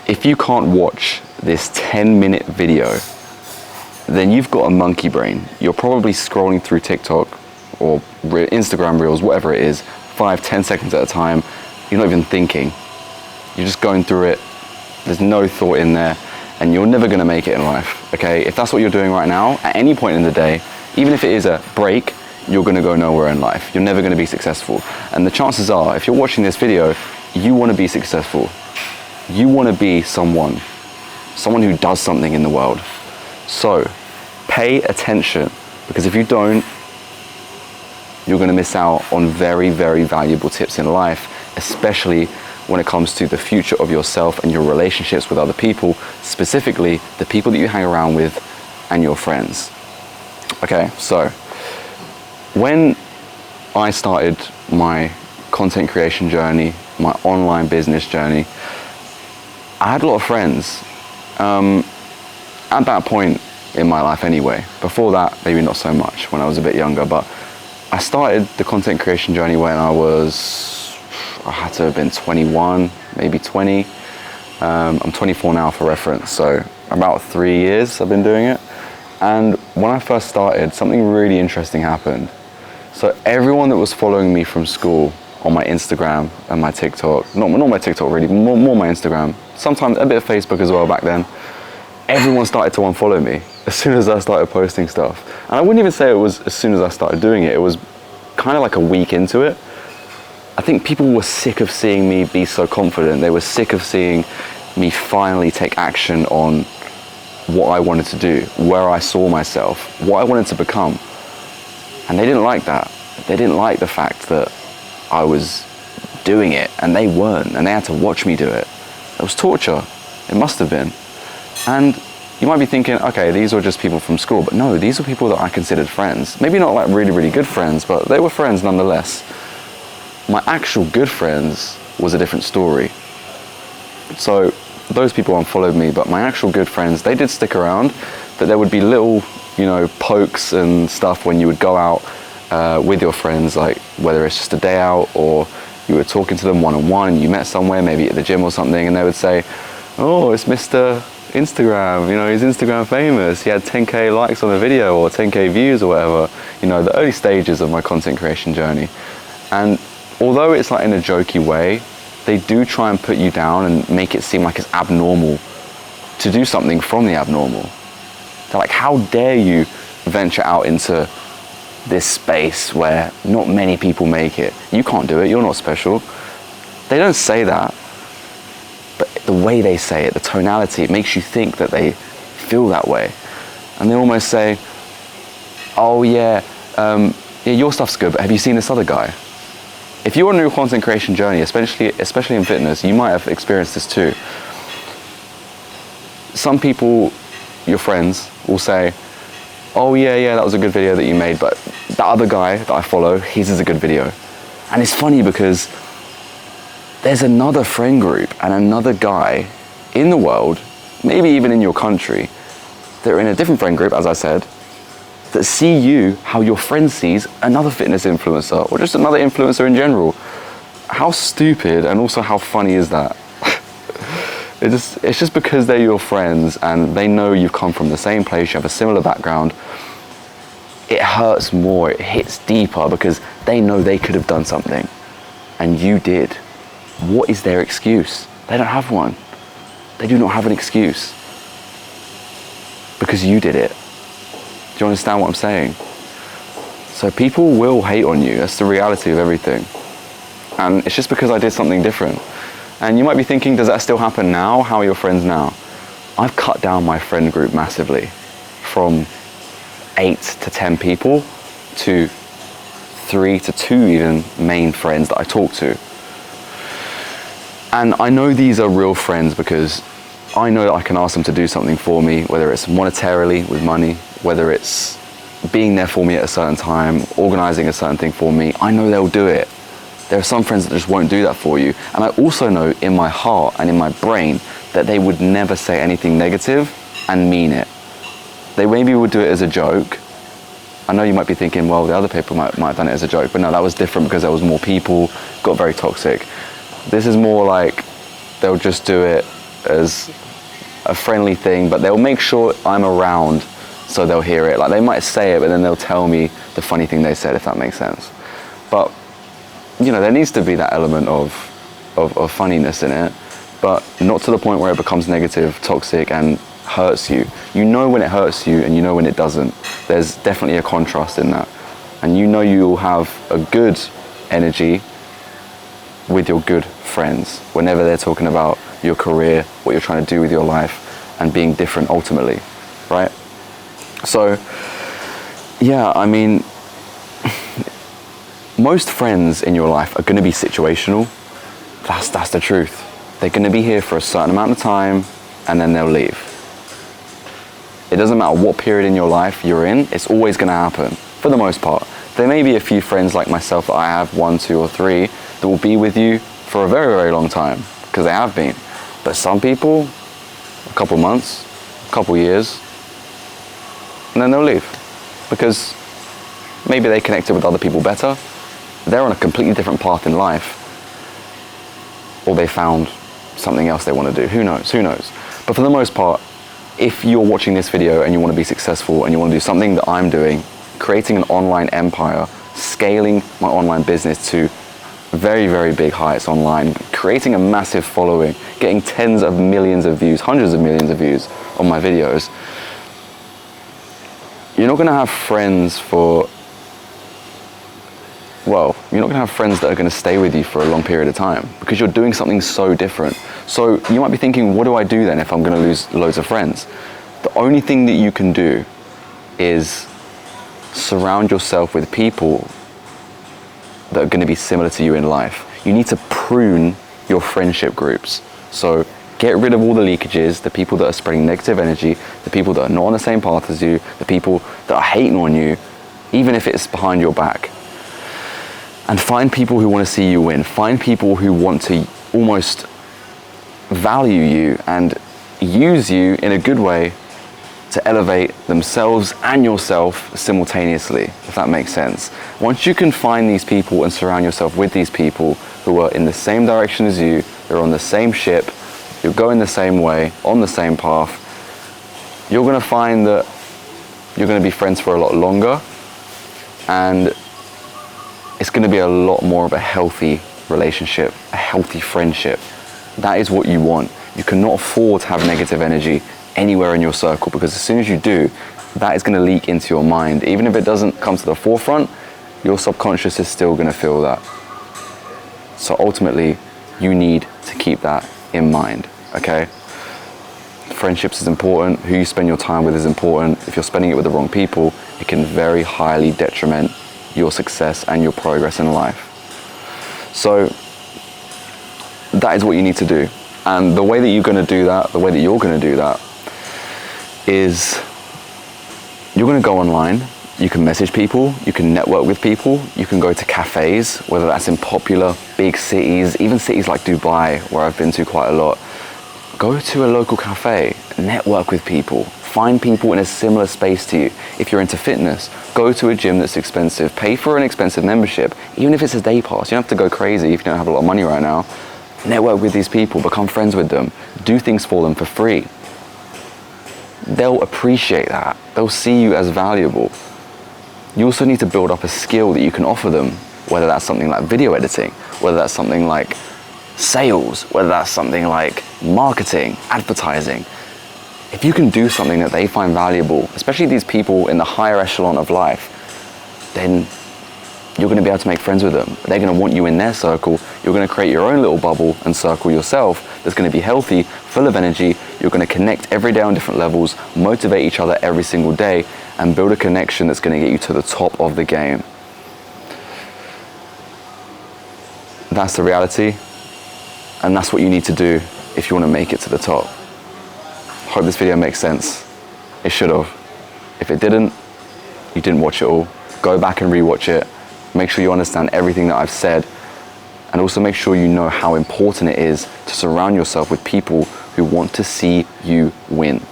if you can't watch this 10-minute video, then you've got a monkey brain. You're probably scrolling through TikTok or Instagram Reels, whatever it is, 5-10 seconds at a time. You're not even thinking. You're just going through it. There's no thought in there, and you're never gonna make it in life, okay? If that's what you're doing right now, at any point in the day, even if it is a break, you're gonna go nowhere in life. You're never gonna be successful. And the chances are, if you're watching this video, you wanna be successful. You wanna be someone who does something in the world. So, pay attention, because if you don't, you're gonna miss out on very, very valuable tips in life, especially when it comes to the future of yourself and your relationships with other people, specifically the people that you hang around with and your friends. Okay, so when I started my content creation journey, my online business journey, I had a lot of friends. At that point in my life anyway. Before that, maybe not so much when I was a bit younger, but I started the content creation journey when I had to have been 21, maybe 20. I'm 24 now for reference, so about 3 years I've been doing it. And when I first started, something really interesting happened. So everyone that was following me from school on my Instagram and my TikTok, not my TikTok really, more my Instagram, sometimes a bit of Facebook as well back then, everyone started to unfollow me as soon as I started posting stuff. And I wouldn't even say it was as soon as I started doing it. It was kind of like a week into it. I think people were sick of seeing me be so confident. They were sick of seeing me finally take action on what I wanted to do, where I saw myself, what I wanted to become. And they didn't like that. They didn't like the fact that I was doing it and they weren't, and they had to watch me do it. It was torture. It must have been. And you might be thinking, okay, these were just people from school, but no, these were people that I considered friends. Maybe not like really, really good friends, but they were friends nonetheless. My actual good friends was a different story. So those people unfollowed me, but my actual good friends, they did stick around, but there would be little, pokes and stuff when you would go out with your friends, like whether it's just a day out or you were talking to them one-on-one and you met somewhere, maybe at the gym or something, and they would say, oh, it's Mr. Instagram, he's Instagram famous, he had 10k likes on a video or 10k views or whatever, the early stages of my content creation journey. And although it's like in a jokey way, they do try and put you down and make it seem like it's abnormal to do something from the abnormal. They're like, how dare you venture out into this space where not many people make it? You can't do it, you're not special. They don't say that, but the way they say it, the tonality, it makes you think that they feel that way. And they almost say, oh yeah, your stuff's good, but have you seen this other guy? If you're on your content creation journey, especially in fitness, you might have experienced this too. Some people, your friends, will say, oh yeah, that was a good video that you made, but that other guy that I follow, his is a good video. And it's funny because there's another friend group and another guy in the world, maybe even in your country, that are in a different friend group, as I said, that see you how your friend sees another fitness influencer or just another influencer in general. How stupid and also how funny is that? It's just because they're your friends and they know you've come from the same place, you have a similar background. It hurts more, it hits deeper because they know they could have done something and you did. What is their excuse? They don't have one. They do not have an excuse because you did it. Do you understand what I'm saying? So people will hate on you. That's the reality of everything. And it's just because I did something different. And you might be thinking, does that still happen now? How are your friends now? I've cut down my friend group massively from 8 to 10 people to 3 to 2 even main friends that I talk to. And I know these are real friends because I know that I can ask them to do something for me, whether it's monetarily with money, whether it's being there for me at a certain time, organizing a certain thing for me. I know they'll do it. There are some friends that just won't do that for you. And I also know in my heart and in my brain that they would never say anything negative and mean it. They maybe would do it as a joke. I know you might be thinking, well, the other people might have done it as a joke, but no, that was different because there was more people, got very toxic. This is more like they'll just do it as a friendly thing, but they'll make sure I'm around so they'll hear it. Like, they might say it, but then they'll tell me the funny thing they said, if that makes sense. But, you know, there needs to be that element of funniness in it, but not to the point where it becomes negative, toxic, and hurts you. You know when it hurts you, and you know when it doesn't. There's definitely a contrast in that. And you know you'll have a good energy with your good friends whenever they're talking about your career, what you're trying to do with your life, and being different ultimately, right? So, yeah, I mean, most friends in your life are going to be situational. That's the truth. They're going to be here for a certain amount of time, and then they'll leave. It doesn't matter what period in your life you're in, it's always going to happen, for the most part. There may be a few friends like myself that I have, 1, 2, or 3, that will be with you for a very, very long time, because they have been. But some people, a couple months, a couple years, and then they'll leave. Because maybe they connected with other people better, they're on a completely different path in life, or they found something else they want to do. Who knows? But for the most part, if you're watching this video and you want to be successful and you want to do something that I'm doing, creating an online empire, scaling my online business to very, very big heights online, creating a massive following, getting tens of millions of views, hundreds of millions of views on my videos, you're not going to have friends you're not going to have friends that are going to stay with you for a long period of time, because you're doing something so different. So you might be thinking, what do I do then if I'm going to lose loads of friends? The only thing that you can do is surround yourself with people that are going to be similar to you in life. You need to prune your friendship groups. So get rid of all the leakages, the people that are spreading negative energy, the people that are not on the same path as you, the people that are hating on you, even if it's behind your back. And find people who want to see you win. Find people who want to almost value you and use you in a good way to elevate themselves and yourself simultaneously, if that makes sense. Once you can find these people and surround yourself with these people who are in the same direction as you, they're on the same ship, you're going the same way, on the same path, you're going to find that you're going to be friends for a lot longer, and it's going to be a lot more of a healthy relationship, a healthy friendship. That is what you want. You cannot afford to have negative energy anywhere in your circle, because as soon as you do, that is going to leak into your mind. Even if it doesn't come to the forefront, your subconscious is still going to feel that. So ultimately, you need to keep that in mind, okay? Friendships is important. Who you spend your time with is important. If you're spending it with the wrong people, it can very highly detriment your success and your progress in life. So that is what you need to do. And the way that you're going to do that, is you're going to go online, you can message people, you can network with people, you can go to cafes, whether that's in popular big cities, even cities like Dubai, where I've been to quite a lot. Go to a local cafe, network with people, find people in a similar space to you. If you're into fitness, go to a gym that's expensive, pay for an expensive membership, even if it's a day pass. You don't have to go crazy if you don't have a lot of money right now. Network with these people, become friends with them, do things for them for free. They'll appreciate that. They'll see you as valuable. You also need to build up a skill that you can offer them, whether that's something like video editing, whether that's something like sales, whether that's something like marketing, advertising. If you can do something that they find valuable, especially these people in the higher echelon of life, then you're going to be able to make friends with them. They're going to want you in their circle. You're going to create your own little bubble and circle yourself that's going to be healthy, full of energy. You're going to connect every day on different levels, motivate each other every single day, and build a connection that's going to get you to the top of the game. That's the reality, and that's what you need to do if you want to make it to the top. Hope this video makes sense. It should have. If it didn't, you didn't watch it all. Go back and rewatch it. Make sure you understand everything that I've said, and also make sure you know how important it is to surround yourself with people who want to see you win.